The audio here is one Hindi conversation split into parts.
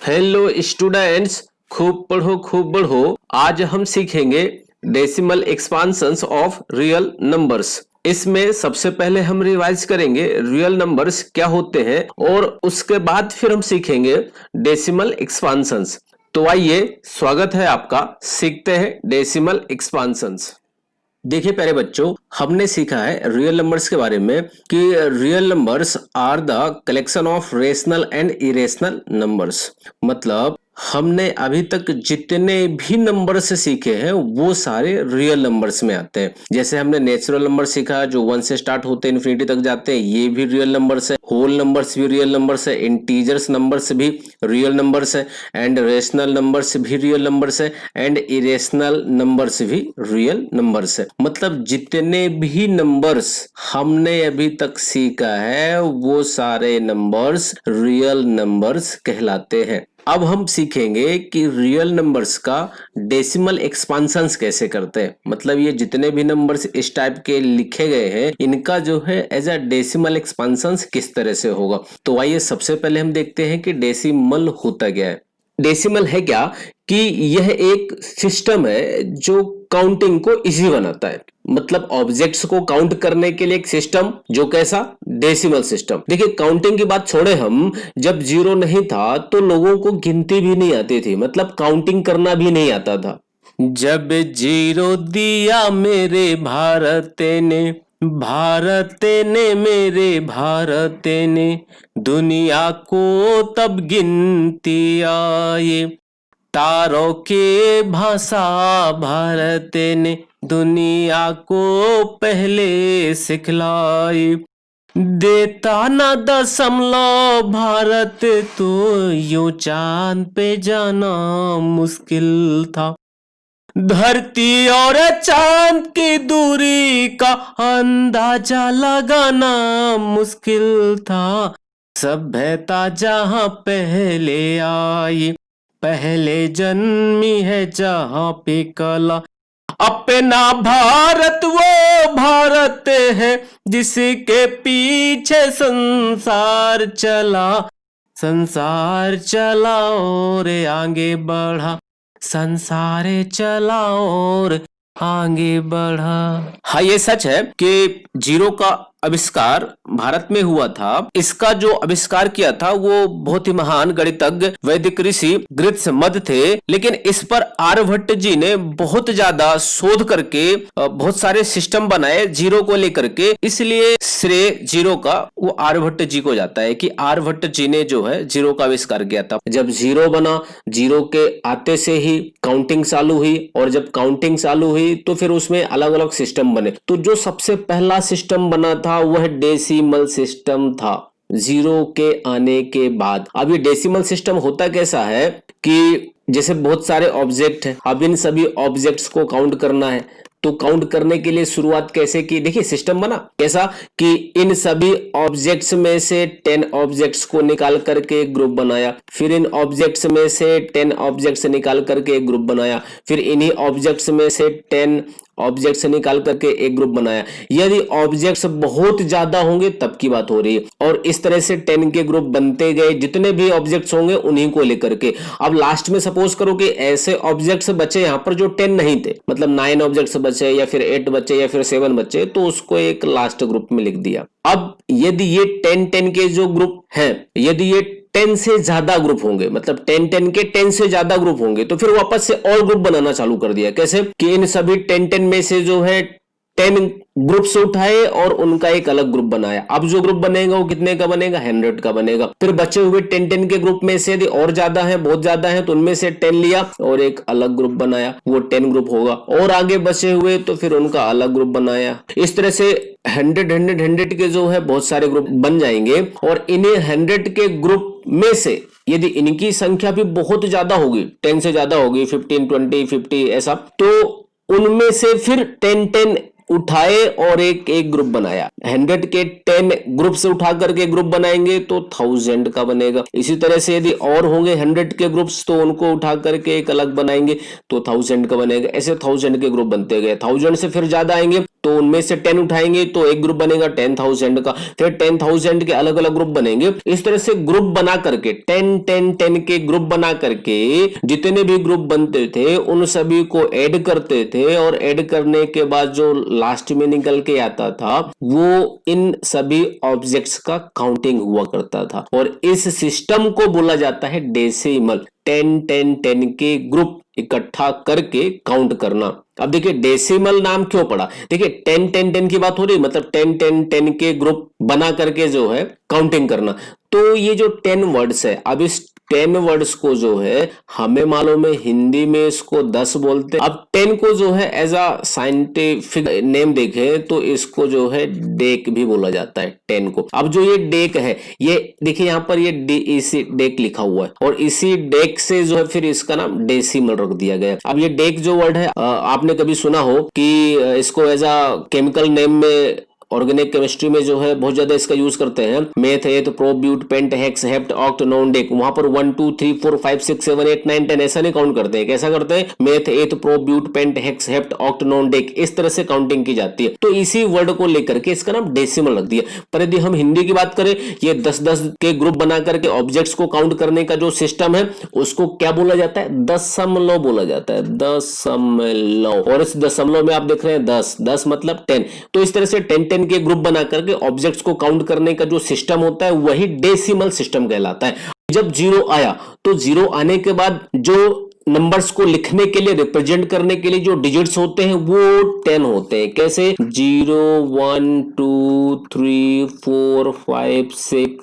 हेलो स्टूडेंट्स, खूब पढ़ो खूब बढ़ो। आज हम सीखेंगे डेसिमल एक्सपांशंस ऑफ रियल नंबर्स। इसमें सबसे पहले हम रिवाइज करेंगे रियल नंबर्स क्या होते हैं और उसके बाद फिर हम सीखेंगे डेसिमल एक्सपांशंस। तो आइए, स्वागत है आपका। सीखते हैं डेसिमल एक्सपांशंस। देखिए प्यारे बच्चों, हमने सीखा है रियल नंबर्स के बारे में कि real numbers are the collection of rational and irrational numbers. मतलब हमने अभी तक जितने भी नंबर्स सीखे हैं वो सारे रियल नंबर्स में आते हैं। जैसे हमने नेचुरल नंबर सीखा जो 1 से स्टार्ट होते हैं इन्फिनिटी तक जाते हैं, ये भी रियल नंबर्स है। होल नंबर्स भी रियल नंबर्स है, इंटीजर्स नंबर्स भी रियल नंबर्स है, एंड रेशनल नंबर्स भी रियल नंबर्स है, एंड इरेशनल नंबर्स भी रियल नंबर्स है। मतलब जितने भी नंबर्स हमने अभी तक सीखा है वो सारे नंबर्स रियल नंबर्स कहलाते हैं। अब हम सीखेंगे कि रियल नंबर्स का डेसिमल एक्सपांशंस कैसे करते हैं। मतलब ये जितने भी नंबर्स इस टाइप के लिखे गए हैं इनका जो है एज अ डेसिमल एक्सपांशंस किस तरह से होगा। तो आइए सबसे पहले हम देखते हैं कि डेसिमल होता क्या है। डेसिमल है क्या कि यह एक सिस्टम है जो काउंटिंग को इजी बनाता है। मतलब ऑब्जेक्ट्स को काउंट करने के लिए एक सिस्टम जो कैसा, डेसिमल सिस्टम। देखिए काउंटिंग की बात छोड़े हम, जब जीरो नहीं था तो लोगों को गिनती भी नहीं आती थी, मतलब काउंटिंग करना भी नहीं आता था। जब जीरो दिया मेरे भारत ने, भारत ने मेरे भारत ने, दुनिया को तब गिनती आए। तारों के भाषा भारत ने दुनिया को पहले सिखलाई। देता ना दशमलव भारत तो यूं चांद पे जाना मुश्किल था। धरती और चांद की दूरी का अंदाजा लगाना मुश्किल था। सभ्यता जहां पहले आई, पहले जन्मी है जहां पे कला। अपना भारत वो भारत है जिसके पीछे संसार चला, संसार चला और आगे बढ़ा, संसार चला और आगे बढ़ा। हाँ ये सच है कि जीरो का आविष्कार भारत में हुआ था। इसका जो आविष्कार किया था वो बहुत ही महान गणितज्ञ वैदिक ऋषि गृत्समद थे। लेकिन इस पर आर्यभट्ट जी ने बहुत ज्यादा शोध करके बहुत सारे सिस्टम बनाए जीरो को लेकर के, इसलिए श्रेय जीरो का वो आर्यभट्ट जी को जाता है कि आर्यभट्ट जी ने जो है जीरो का आविष्कार किया था। जब जीरो बना, जीरो के आते से ही काउंटिंग चालू हुई, और जब काउंटिंग चालू हुई तो फिर उसमें अलग अलग सिस्टम बने। तो जो सबसे पहला सिस्टम बना था वह डेसिमल सिस्टम था जीरो के आने के बाद। अब ये डेसिमल सिस्टम होता कैसा है कि जैसे बहुत सारे ऑब्जेक्ट हैं, अब इन सभी ऑब्जेक्ट्स को काउंट करना है। तो काउंट करने के लिए शुरुआत कैसे की, देखिए सिस्टम बना कैसा कि इन सभी ऑब्जेक्ट्स में से 10 ऑब्जेक्ट्स को निकाल करके एक ग्रुप बनाया, फिर इन ऑब्जेक्ट्स में से 10 ऑब्जेक्ट्स निकाल करके एक ग्रुप बनाया, फिर इन्हीं ऑब्जेक्ट्स में से 10 ऑब्जेक्ट्स निकाल करके एक ग्रुप बनाया। यदि ऑब्जेक्ट्स बहुत ज्यादा होंगे तब की बात हो रही है, और इस तरह से 10 के ग्रुप बनते गए, जितने भी ऑब्जेक्ट्स होंगे उन्हीं को लेकर के। अब लास्ट में सपोज करो कि ऐसे ऑब्जेक्ट्स बचे यहां पर जो 10 नहीं थे, मतलब 9 ऑब्जेक्ट्स बचे या फिर 8 बचे या फिर 7 बचे, तो उसको एक लास्ट ग्रुप में लिख दिया। अब यदि ये 10 के जो ग्रुप हैं, यदि ये 10 से ज्यादा ग्रुप होंगे, मतलब 10 के 10 से ज्यादा ग्रुप होंगे, तो फिर वापस से और ग्रुप बनाना चालू कर दिया। कैसे कि इन सभी 10 में से जो है 10 ग्रुप से उठाए और उनका एक अलग ग्रुप बनाया। अब जो ग्रुप बनेगा वो कितने का बनेगा, 100 का बनेगा। फिर बचे हुए 10 के ग्रुप में से यदि और ज्यादा है, बहुत ज्यादा है, तो उनमें से 10 लिया और एक अलग ग्रुप बनाया, वो 10 ग्रुप होगा। और आगे बचे हुए तो फिर उनका अलग ग्रुप बनाया। इस तरह से 100 के जो है बहुत सारे ग्रुप बन जाएंगे, और इन्हें 100 के ग्रुप में से यदि इनकी संख्या भी बहुत ज्यादा होगी, 10 से ज्यादा होगी, 15, 20, 50 ऐसा, तो उनमें से फिर 10 उठाए और एक एक ग्रुप बनाया। 100 के 10 ग्रुप से उठा करके ग्रुप बनाएंगे तो 1000 का बनेगा। इसी तरह से यदि और होंगे 100 के ग्रुप्स तो उनको उठा करके एक अलग बनाएंगे तो 1000 का बनेगा। ऐसे 1000 के ग्रुप बनते गए। 1000 से फिर ज्यादा आएंगे तो उनमें से 10 उठाएंगे तो एक ग्रुप बनेगा 10,000 का। फिर 10,000 के अलग अलग ग्रुप बनेंगे। इस तरह से ग्रुप बना करके 10 के ग्रुप बना करके जितने भी ग्रुप बनते थे उन सभी को ऐड करते थे और ऐड करने के बाद जो लास्ट में निकल के आता था वो इन सभी ऑब्जेक्ट्स का काउंटिंग हुआ करता था और इस सिस्टम को बोला जाता है डेसिमल। 10 के ग्रुप इकट्ठा करके काउंट करना। अब देखिए डेसिमल नाम क्यों पड़ा, देखिए 10 की बात हो रही, मतलब 10 के ग्रुप बना करके जो है काउंटिंग करना। तो ये जो 10 वर्ड्स है, अब इस 10 वर्ड्स को जो है हमें मालूम है हिंदी में इसको 10 बोलते हैं। अब 10 को जो है एज अ साइंटिफिक नेम देखें तो इसको जो है डेक भी बोला जाता है 10 को। अब जो ये डेक है, ये देखिए यहाँ पर ये इसी डेक लिखा हुआ है और इसी डेक से जो है फिर इसका नाम डेसिमल रख दिया गया। अब ये डेक जो वर्ड है आपने कभी सुना हो कि इसको एज अ केमिकल नेम में ऑर्गेनिक केमिस्ट्री में जो है बहुत ज्यादा इसका यूज करते हैं। Meth, eth, prop, but, pent, hex, hept, oct, non, dec. वहां पर 1 2 3 4 5 6 7 8 9 10 ऐसा नहीं काउंट करते हैं। कैसा करते हैं? Meth, eth, prop, but, pent, hex, hept, oct, non, dec, इस तरह से काउंटिंग की जाती है। तो इसी वर्ड को लेकर के इसका नाम डेसिमल रख दिया। पर यदि हम हिंदी की बात करें, ये 10 के ग्रुप बना करके ऑब्जेक्ट्स को काउंट करने का जो सिस्टम है उसको क्या बोला जाता है? दशमलव बोला जाता है। दशमलव। और इस दशमलव में आप देख रहे हैं 10 मतलब 10। तो इस तरह से 10 के ग्रुप बनाकर के ऑब्जेक्ट्स को काउंट करने का जो सिस्टम होता है वही डेसिमल सिस्टम कहलाता है। जब जीरो आया तो जीरो आने के बाद जो नंबर्स को लिखने के लिए, रिप्रेजेंट करने के लिए जो डिजिट्स होते हैं वो 10 होते हैं। कैसे? 0 1 2 3 4 5 6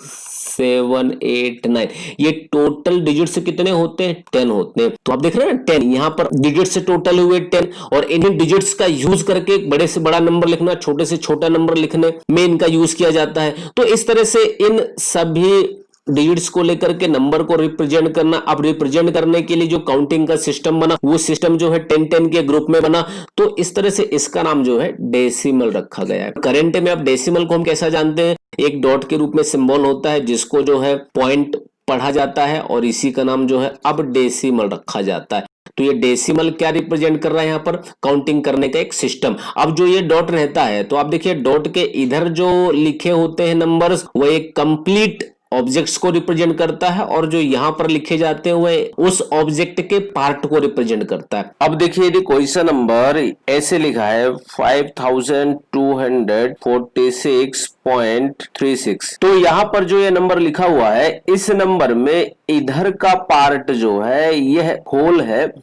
7 8 9, ये टोटल डिजिट्स कितने होते हैं? 10 होते हैं। तो आप देख रहे हैं 10 यहां पर डिजिट्स से टोटल हुए 10 और इन्हीं डिजिट्स का यूज करके एक बड़े से बड़ा नंबर लिखना, छोटे से छोटा नंबर लिखने में इनका यूज किया जाता है। तो इस तरह से इन सभी डिजिट्स को लेकर के नंबर को रिप्रेजेंट करना। अब रिप्रेजेंट करने के लिए जो काउंटिंग का सिस्टम बना वो सिस्टम जो है 10 के ग्रुप में बना। तो इस तरह से इसका नाम जो है डेसिमल रखा गया है। करंट में अब डेसिमल को हम कैसा जानते हैं? एक डॉट के रूप में सिंबल होता है जिसको जो है पॉइंट पढ़ा जाता है और इसी का नाम जो है अब डेसिमल रखा जाता है। तो ये डेसिमल क्या रिप्रेजेंट कर रहा है? यहाँ पर काउंटिंग करने का एक सिस्टम। अब जो ये डॉट रहता है तो आप देखिए डॉट के इधर जो लिखे होते हैं नंबर्स वो एक कंप्लीट ऑब्जेक्ट्स को रिप्रेजेंट करता है और जो यहां पर लिखे जाते हैं वह उस ऑब्जेक्ट के पार्ट को रिप्रेजेंट करता है। अब देखिए यदि कोई सा नंबर ऐसे लिखा है 5246.36, तो यहाँ पर जो ये नंबर लिखा हुआ है इस नंबर में इधर का पार्ट जो है यह होल है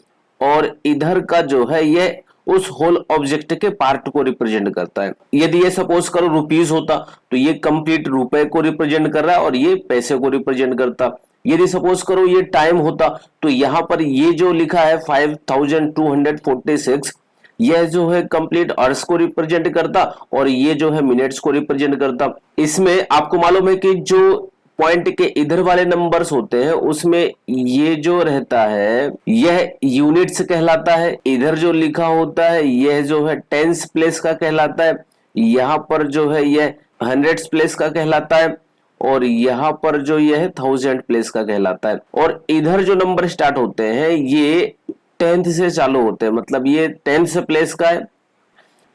और इधर का जो है यह उस होल ऑब्जेक्ट के पार्ट को रिप्रेजेंट करता है। यदि ये सपोज करो रुपीस होता तो ये कंप्लीट रुपए को रिप्रेजेंट कर रहा है और ये पैसे को रिप्रेजेंट करता। यदि सपोज करो ये टाइम होता तो यहां पर ये जो लिखा है 5246 यह जो है कंप्लीट आवर्स को रिप्रेजेंट करता और ये जो है मिनट्स को रिप्रेजेंट करता। इसमें आपको मालूम है कि जो पॉइंट के इधर वाले नंबर्स होते हैं उसमें ये जो रहता है यह यूनिट्स कहलाता है। इधर जो लिखा होता है यह जो है टेंस प्लेस का कहलाता है। यहाँ पर जो है यह हंड्रेड्स प्लेस का कहलाता है और यहाँ पर जो यह है 1000 प्लेस का कहलाता है। और इधर जो नंबर स्टार्ट होते हैं ये 10th से चालू होते हैं, मतलब ये 10th प्लेस का है,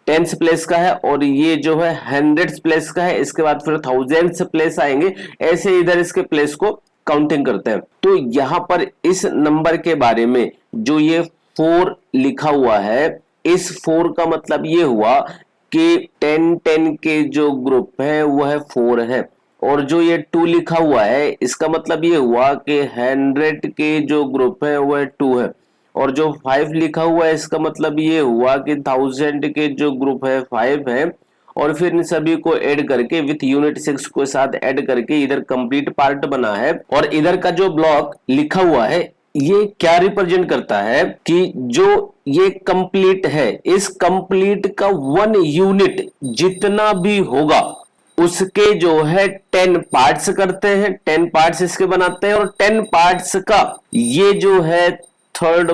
10th प्लेस का है और ये जो है 100th प्लेस का है। इसके बाद फिर 1000th प्लेस आएंगे। ऐसे इधर इसके प्लेस को काउंटिंग करते हैं। तो यहां पर इस नंबर के बारे में जो ये 4 लिखा हुआ है, इस 4 का मतलब ये हुआ कि 10 के जो ग्रुप है वह 4 है और जो ये 2 लिखा हुआ है इसका मतलब ये हुआ कि 100 के जो ग्रुप है वह 2 है और जो 5 लिखा हुआ है इसका मतलब ये हुआ कि 1000 के जो ग्रुप है 5 है और फिर इन सभी को ऐड करके विथ यूनिट 6 को साथ ऐड करके इधर कंप्लीट पार्ट बना है। और इधर का जो ब्लॉक लिखा हुआ है ये क्या रिप्रेजेंट करता है कि जो ये कंप्लीट है इस कंप्लीट का 1 यूनिट जितना भी होगा उसके जो है 10 पार्ट्स करते हैं, 10 पार्ट्स इसके बनाते हैं और 10 पार्ट्स का ये जो है थर्ड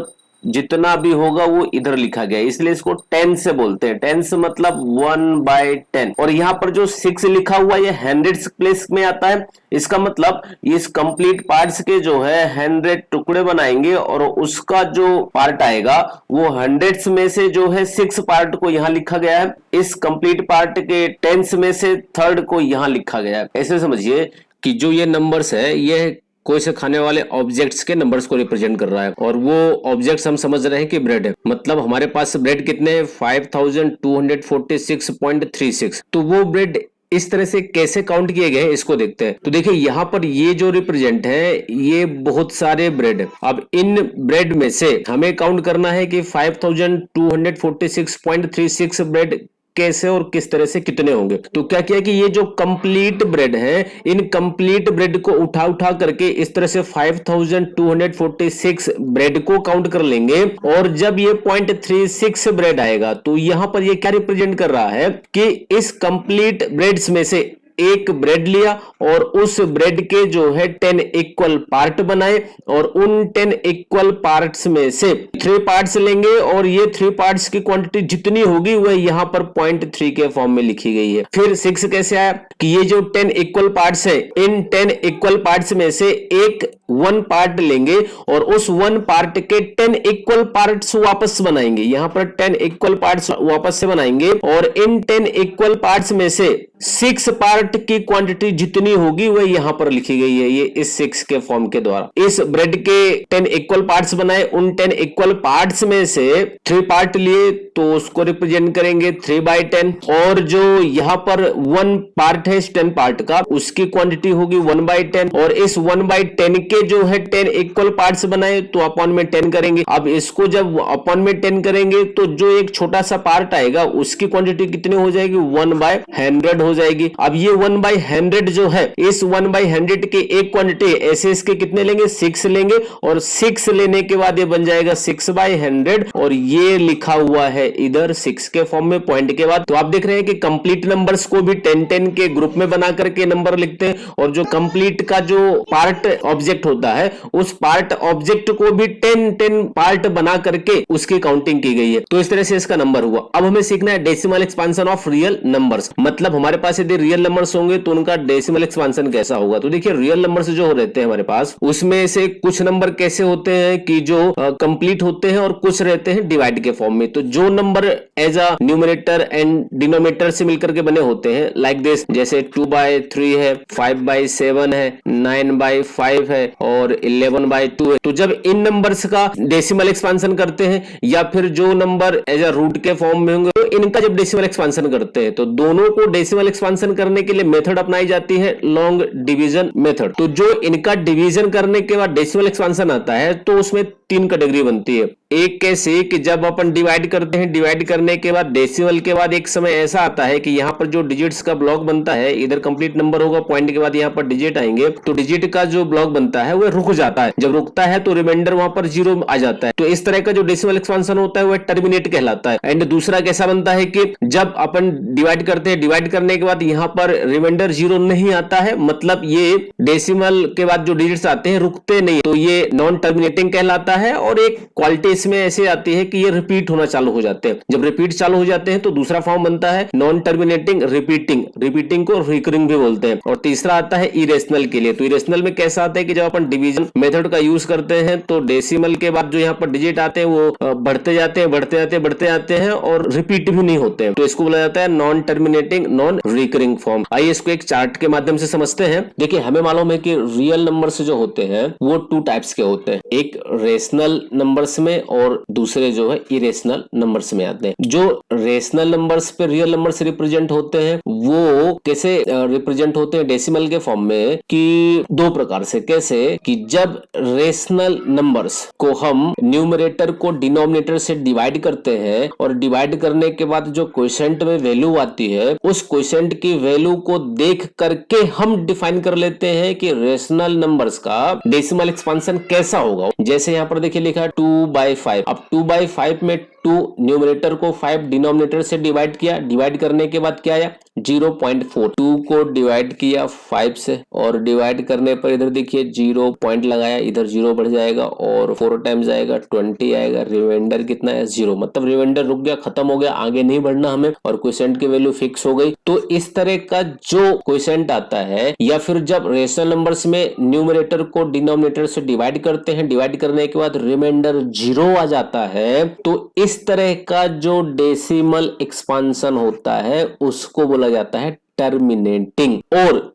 जितना भी होगा वो इधर लिखा गया है, इसलिए इसको टेंस से बोलते हैं। टेंस मतलब 1/10। और यहाँ पर जो 6 लिखा हुआ ये हंड्रेड्स प्लेस में आता है। इसका मतलब इस कंप्लीट पार्ट्स के जो है 100 टुकड़े बनाएंगे और उसका जो पार्ट आएगा वो हंड्रेड्स में से जो है 6 पार्ट को यहाँ लिखा गया है। इस कंप्लीट पार्ट के टेंस में से थर्ड को यहाँ लिखा गया है। ऐसे समझिए कि जो ये नंबर्स है ये कोई से खाने वाले ऑब्जेक्ट्स के नंबर्स को रिप्रेजेंट कर रहा है, और वो ऑब्जेक्ट्स हम समझ रहे हैं कि ब्रेड है। मतलब हमारे पास ब्रेड कितने 5246.36। तो वो ब्रेड इस तरह से कैसे काउंट किए गए इसको देखते हैं। तो देखिए यहाँ पर ये जो रिप्रेजेंट है ये बहुत सारे ब्रेड है। अब इन ब्रेड में से हमें काउंट करना है कि 5246.36 ब्रेड कैसे और किस तरह से कितने होंगे। तो क्या किया कि ये जो कंप्लीट ब्रेड है इन कंप्लीट ब्रेड को उठा उठा करके इस तरह से 5246 ब्रेड को काउंट कर लेंगे, और जब ये 0.36 ब्रेड आएगा तो यहां पर ये क्या रिप्रेजेंट कर रहा है कि इस कंप्लीट ब्रेड्स में से एक ब्रेड लिया और उस ब्रेड के जो है 10 इक्वल पार्ट बनाए, और उन 10 इक्वल पार्ट्स में से 3 पार्ट्स लेंगे, और ये 3 पार्ट्स की क्वांटिटी जितनी होगी वह यहां पर 0.3 के फॉर्म में लिखी गई है। फिर 6 कैसे आया कि ये जो 10 इक्वल पार्ट्स है इन 10 इक्वल पार्ट्स में से एक 1 पार्ट लेंगे और उस 1 पार्ट के 10 इक्वल पार्ट्स वापस बनाएंगे। यहां पर 10 इक्वल पार्ट्स वापस से बनाएंगे, और इन 10 इक्वल पार्ट्स में से 6 पार्ट की क्वांटिटी जितनी होगी वह यहां पर लिखी गई है, ये इस 6 के फॉर्म के द्वारा। इस ब्रेड के 10 इक्वल पार्ट्स बनाए, उन 10 इक्वल पार्ट्स में से 3 पार्ट लिए तो उसको रिप्रेजेंट करेंगे 3/10, और जो यहां पर 1 पार्ट है इस 10 पार्ट का उसकी क्वांटिटी होगी 1/10, और इस 1/10 के जो है 10 इक्वल पार्ट्स बनाए तो अपॉन में 10 करेंगे। अब इसको जब अपॉन में 10 करेंगे तो जो एक छोटा सा पार्ट आएगा उसकी क्वांटिटी कितनी हो जाएगी 1/100 हो जाएगी। अब ये 1/100 जो है इस 1/100 के एक क्वांटिटी ऐसे इसके कितने लेंगे 6 लेंगे, और 6 लेने के बाद ये बन जाएगा 6/100, और ये लिखा हुआ है इधर 6 के फॉर्म में पॉइंट के बाद। तो आप देख रहे हैं कि कंप्लीट नंबर्स को भी 10-10 के ग्रुप में बना करके नंबर लिखते हैं, और जो कंप्लीट का जो पार्ट ऑब्जेक्ट होता है उस पार्ट ऑब्जेक्ट को भी 10-10 पार्ट बना करके उसकी काउंटिंग की गई है। तो इस तरह से इसका नंबर हुआ। अब हमें सीखना है decimal expansion of real numbers. मतलब हमारे पास यदि रियल नंबर्स होंगे तो उनका डेसिमल एक्सपांशन कैसा होगा। तो देखिए रियल नंबर्स जो रहते हैं हमारे पास उसमें से कुछ नंबर कैसे होते हैं कि जो कंप्लीट होते हैं और कुछ रहते हैं डिवाइड के फॉर्म में। तो जो number as a numerator and denominator से मिलकर के बने होते हैं लाइक दिस, जैसे 2/3 है, 5/7 है, 9/5 है और 11/2 है। तो जब इन नंबर्स का डेसिमल एक्सपांशन करते हैं या फिर जो नंबर एज अ रूट के फॉर्म में होंगे तो इनका जब डेसिमल एक्सपांशन करते हैं तो दोनों को डेसिमल एक्सपांशन करने के लिए मेथड अपनाई जाती है लॉन्ग डिवीजन मेथड। तो जो इनका डिवीजन करने के बाद डेसिमल एक्सपांशन आता है तो उसमें 3 कैटेगरी बनती है। एक कैसे कि जब अपन डिवाइड करते हैं, डिवाइड करने के बाद डेसिमल के बाद एक समय ऐसा आता है कि यहाँ पर जो डिजिट्स का ब्लॉक बनता है, इधर कंप्लीट नंबर होगा, पॉइंट के बाद यहाँ पर डिजिट आएंगे, तो डिजिट का जो ब्लॉक बनता है वह रुक जाता है। जब रुकता है तो रिमाइंडर वहां पर 0 आ जाता है। तो इस तरह का जो डेसिमल एक्सपांशन होता है वह टर्मिनेट कहलाता है। एंड दूसरा कैसा बनता है कि जब अपन डिवाइड करते हैं, डिवाइड करने के बाद यहाँ पर रिमाइंडर 0 नहीं आता है, मतलब ये डेसिमल के बाद जो डिजिट्स आते हैं रुकते नहीं, तो ये नॉन टर्मिनेटिंग कहलाता है। और एक क्वालिटी इसमें ऐसे आती है कि ये रिपीट होना चालू हो जाते हैं। जब रिपीट चालू हो जाते हैं तो दूसरा फॉर्म बनता है नॉन टर्मिनेटिंग रिपीटिंग, रिपीटिंग को रिकरिंग भी बोलते हैं। और तीसरा आता है इरेशनल के लिए। तो इरेशनल में कैसा आता है कि जब अपन डिवीजन मेथड का यूज करते हैं तो डेसिमल के बाद जो यहाँ पर डिजिट आते हैं वो बढ़ते जाते हैं, बढ़ते जाते हैं, बढ़ते जाते हैं और रिपीट भी नहीं होते हैं। तो इसको बोला जाता है non terminating non recurring form. आइए इसको एक चार्ट के माध्यम से समझते हैं। देखिए हमें मालूम है कि रियल नंबर्स जो होते हैं वो 2 टाइप्स के होते हैं, एक रेशनल नंबर्स में और दूसरे जो है इरेशनल नंबर्स में आते हैं। जो रेशनल नंबर्स पे रियल नंबर्स रिप्रेजेंट होते हैं वो कैसे रिप्रेजेंट होते हैं डेसिमल के फॉर्म में कि 2 प्रकार से। कैसे कि जब रेशनल नंबर्स को हम न्यूमरेटर को डिनोमिनेटर से डिवाइड करते हैं और डिवाइड करने के बाद जो क्वोशिएंट में वैल्यू आती है उस क्वोशिएंट की वैल्यू को देख करके हम डिफाइन कर लेते हैं कि रेशनल नंबर्स का डेसिमल एक्सपांशन कैसा होगा। जैसे यहाँ पर देखिए लिखा है 2/5। अब 2/5 में 2 न्यूमरेटर को 5 डिनोमिनेटर से डिवाइड किया, डिवाइड करने के बाद क्या आया 0.4। 2 को डिवाइड किया 5 से और डिवाइड करने पर इधर देखिए 0 पॉइंट लगाया, इधर 0 बढ़ जाएगा और 4 टाइम्स आएगा 20 आएगा, रिमाइंडर कितना है 0, मतलब रिमाइंडर रुक गया, खत्म हो गया, आगे नहीं बढ़ना हमें और क्वोशिएंट की वैल्यू फिक्स हो गई। तो इस तरह का जो क्वोशिएंट आता है या फिर जब रेशनल नंबर्स में न्यूमरेटर को डिनोमिनेटर से डिवाइड करते हैं, डिवाइड करने के बाद रिमाइंडर 0 आ जाता है, तो इस तरह का जो डेसिमल एक्सपांशन होता है उसको बोला जाता है टर्मिनेटिंग। और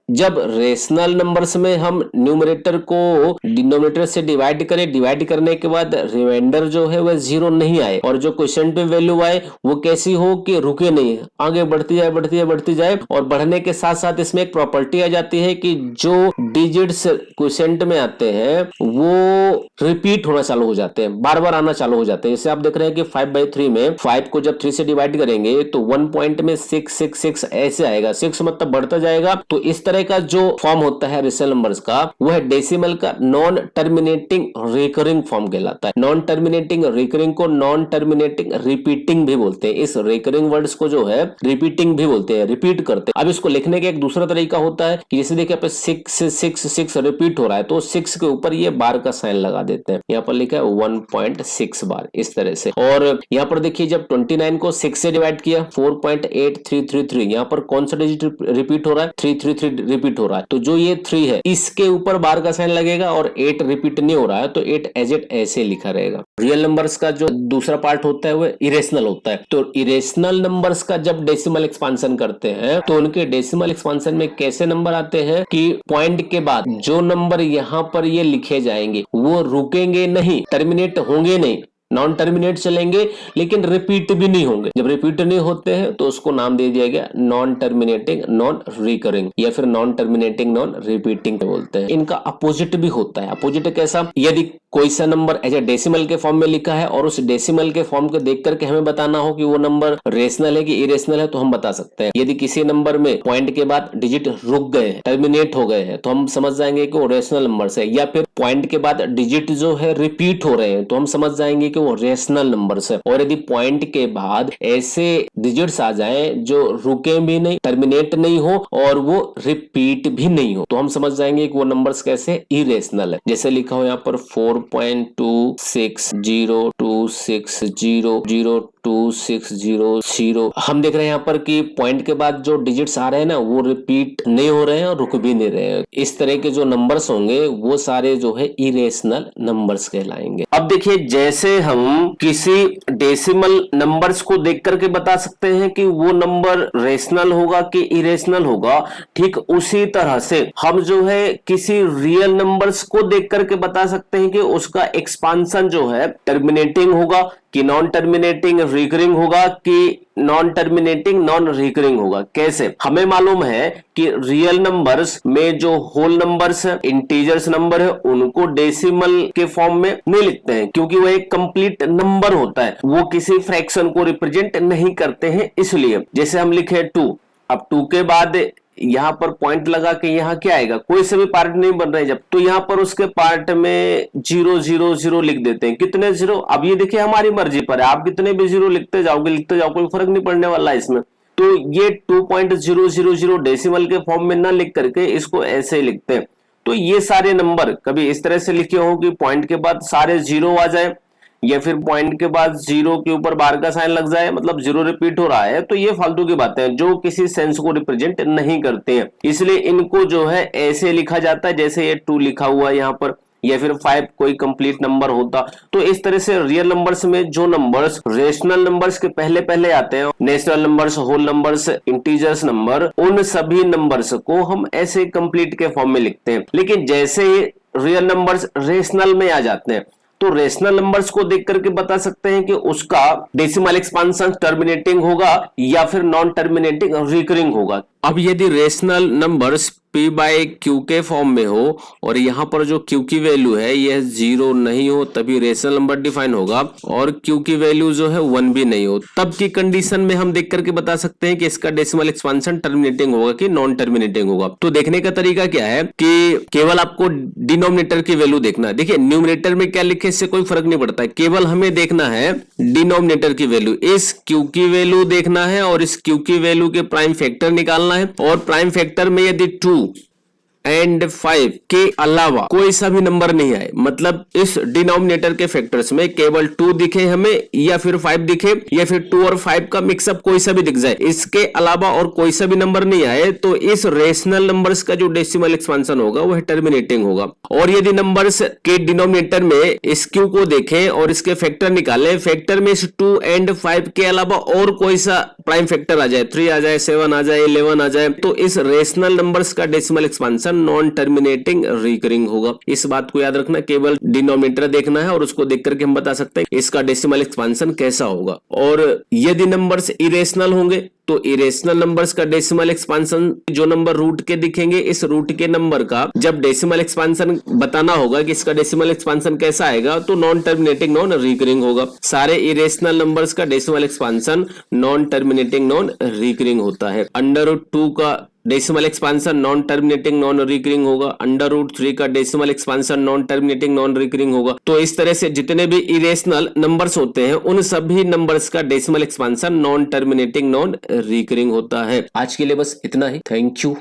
जब रेशनल नंबर्स में हम न्यूमरेटर को डिनोमिनेटर से डिवाइड करें, डिवाइड करने के बाद रिमाइंडर जो है वह 0 नहीं आए और जो क्वोशिएंट पे वैल्यू आए वो कैसी हो कि रुके नहीं, आगे बढ़ती जाए बढ़ती जाए बढ़ती जाए। और बढ़ने के साथ साथ इसमें एक प्रॉपर्टी आ जाती है कि जो डिजिट्स क्वोशिएंट में आते हैं वो रिपीट होना चालू हो जाते हैं, बार बार आना चालू हो जाते हैं। जैसे आप देख रहे हैं कि 5/3 में 5 को जब 3 से डिवाइड करेंगे तो 1 पॉइंट में 6 ऐसे आएगा, 6 मतलब बढ़ता जाएगा। तो इस तरह का जो फॉर्म होता है रेशनल नंबर्स का वह डेसिमल का नॉन टर्मिनेटिंग रिकरिंग फॉर्म कहलाता है। नॉन टर्मिनेटिंग रिकरिंग को नॉन टर्मिनेटिंग रिपीटिंग भी बोलते हैं। इस रिकरिंग वर्ड्स को जो है रिपीटिंग भी बोलते हैं, रिपीट करते हैं। अब इसको लिखने का एक दूसरा तरीका होता है कि जैसे देखिए 6 रिपीट हो रहा है तो 6 के ऊपर ये बार का साइन लगा देते हैं, यहाँ पर लिखा है 1.6 बार इस तरह से। और यहाँ पर देखिए जब 29 को 6 से डिवाइड किया 4.8333, यहाँ पर कौन सा डिजिट रिपीट हो रहा है 333 रिपीट हो रहा है, तो जो ये 3 है इसके ऊपर बार का साइन लगेगा और 8 रिपीट नहीं हो रहा है तो 8 एज इट ऐसे लिखा रहेगा। रियल नंबर्स का जो दूसरा पार्ट होता है वो इरेशनल होता है। तो इरेशनल नंबर्स का जब डेसिमल एक्सपांशन करते हैं तो उनके डेसिमल एक्सपांशन में कैसे नंबर आते हैं कि पॉइंट के बाद जो नंबर यहाँ पर ये लिखे जाएंगे वो रुकेंगे नहीं, टर्मिनेट होंगे नहीं, नॉन टर्मिनेट चलेंगे लेकिन रिपीट भी नहीं होंगे। जब रिपीट नहीं होते हैं तो उसको नाम दे दिया गया नॉन टर्मिनेटिंग नॉन रिकरिंग या फिर नॉन टर्मिनेटिंग नॉन रिपीटिंग बोलते हैं। इनका अपोजिट भी होता है। अपोजिट कैसा, यदि कोई सा नंबर एज ए डेसिमल के फॉर्म में लिखा है और उस डेसिमल के फॉर्म को देख करके हमें बताना हो कि वो नंबर रेशनल है कि इरेशनल है तो हम बता सकते हैं। यदि किसी नंबर में पॉइंट के बाद डिजिट रुक गए हैं, टर्मिनेट हो गए हैं, तो हम समझ जाएंगे कि वो रेशनल नंबर है। या फिर पॉइंट के बाद डिजिट जो है रिपीट हो रहे हैं तो हम समझ जाएंगे कि वो रेशनल नंबर्स है। और यदि पॉइंट के बाद ऐसे डिजिट्स आ जाएं जो रुके भी नहीं, टर्मिनेट नहीं हो और वो रिपीट भी नहीं हो तो हम समझ जाएंगे कि वो नंबर्स कैसे इरेशनल है। जैसे लिखा हो यहाँ पर 4.2602600260। हम देख रहे हैं यहाँ पर कि पॉइंट के बाद जो डिजिट्स आ रहे हैं ना वो रिपीट नहीं हो रहे हैं और रुक भी नहीं रहे हैं। इस तरह के जो नंबर्स होंगे वो सारे जो है इरेशनल नंबर्स कहलाएंगे। अब देखिए जैसे हम किसी डेसिमल नंबर्स को देख करके बता सकते हैं कि वो नंबर रेशनल होगा कि इरेशनल होगा, ठीक उसी तरह से हम जो है किसी रियल नंबर्स को देख करके बता सकते हैं कि उसका एक्सपांशन जो है टर्मिनेटिंग होगा कि नॉन टर्मिनेटिंग रिकरिंग होगा कि नॉन टर्मिनेटिंग नॉन रिकरिंग होगा। कैसे, हमें मालूम है कि रियल नंबर्स में जो होल नंबर्स है, इंटीजर्स नंबर है, उनको डेसिमल के फॉर्म में नहीं लिखते हैं क्योंकि वो एक कंप्लीट नंबर होता है, वो किसी फ्रैक्शन को रिप्रेजेंट नहीं करते हैं। इसलिए जैसे हम लिखे 2, अब 2 के बाद यहाँ पर पॉइंट लगा के यहाँ क्या आएगा, कोई से भी पार्ट नहीं बन रहे जब, तो यहाँ पर उसके पार्ट में 000 लिख देते हैं। कितने 0, अब ये देखिए हमारी मर्जी पर है, आप कितने भी 0 लिखते जाओ कोई फर्क नहीं पड़ने वाला है इसमें। तो ये 2.000 डेसिमल के फॉर्म में ना लिख करके इसको ऐसे ही लिखते हैं। तो ये सारे नंबर कभी इस तरह से लिखे हो कि पॉइंट के बाद सारे 0 आ जाए या फिर पॉइंट के बाद 0 के ऊपर बार का साइन लग जाए, मतलब 0 रिपीट हो रहा है, तो ये फालतू की बातें हैं जो किसी सेंस को रिप्रेजेंट नहीं करते हैं। इसलिए इनको जो है ऐसे लिखा जाता है जैसे ये 2 लिखा हुआ है यहाँ पर, या फिर 5 कोई कंप्लीट नंबर होता। तो इस तरह से रियल नंबर्स में जो नंबर्स रेशनल नंबर्स के पहले पहले आते हैं, natural numbers, whole numbers, integers number, उन सभी नंबर्स को हम ऐसे कंप्लीट के फॉर्म में लिखते हैं। लेकिन जैसे रियल नंबर्स रेशनल में आ जाते हैं तो रेशनल नंबर्स को देख करके बता सकते हैं कि उसका डेसिमल एक्सपांशन टर्मिनेटिंग होगा या फिर नॉन टर्मिनेटिंग रिकरिंग होगा। अब यदि rational numbers p by Q के फॉर्म में हो और यहाँ पर जो q की वैल्यू है यह 0 नहीं हो तभी रेशनल नंबर डिफाइन होगा, और q की वैल्यू जो है 1 भी नहीं हो, तब की कंडीशन में हम देख करके बता सकते हैं कि इसका डेसिमल एक्सपांशन टर्मिनेटिंग होगा कि नॉन टर्मिनेटिंग होगा। तो देखने का तरीका क्या है कि केवल आपको डिनोमिनेटर की वैल्यू देखना है। देखिए न्यूमरेटर में क्या लिखे इससे कोई फर्क नहीं पड़ता है, केवल हमें देखना है डिनोमिनेटर की वैल्यू। इस q की वैल्यू देखना है और इस q की वैल्यू के प्राइम फैक्टर निकालना है, और प्राइम फैक्टर में यदि 2 एंड 5 के अलावा कोई सा भी नंबर नहीं आए, मतलब इस डिनोमिनेटर के फैक्टर्स में केवल 2 दिखे हमें या फिर 5 दिखे या फिर 2 और 5 का मिक्सअप कोई सा भी दिख जाए, इसके अलावा और कोई सा भी नंबर नहीं आए, तो इस रेशनल नंबर्स का जो डेसिमल एक्सपांशन होगा वह टर्मिनेटिंग होगा। और यदि नंबर्स के डिनोमिनेटर में इस क्यू को देखें और इसके फैक्टर निकालें, फैक्टर में इस 2 एंड 5 के अलावा और कोई सा प्राइम फैक्टर आ जाए, 3 आ जाए, 7 आ जाए, 11 आ जाए, तो इस रेशनल नंबर्स का decimal expansion non terminating recurring होगा। इस बात को याद रखना, केवल डिनोमिनेटर देखना है और उसको देख करके हम बता सकते हैं इसका डेसिमल एक्सपांशन कैसा होगा। और यदि नंबर्स इरेशनल होंगे तो इरेशनल नंबर्स का डेसिमल एक्सपांशन जो नंबर रूट के दिखेंगे, इस रूट के नंबर का जब डेसिमल एक्सपांशन बताना होगा कि इसका डेसिमल एक्सपांशन कैसा आएगा, तो नॉन टर्मिनेटिंग नॉन रिकरिंग होगा। सारे इरेशनल नंबर्स का decimal expansion non terminating non recurring होता है। √2 का decimal expansion non terminating non recurring होगा, √3 का decimal expansion non terminating non recurring होगा। तो इस तरह से जितने भी इरेशनल नंबर्स होते हैं उन सभी नंबर्स का decimal expansion non terminating non recurring होता है। आज के लिए बस इतना ही। Thank you.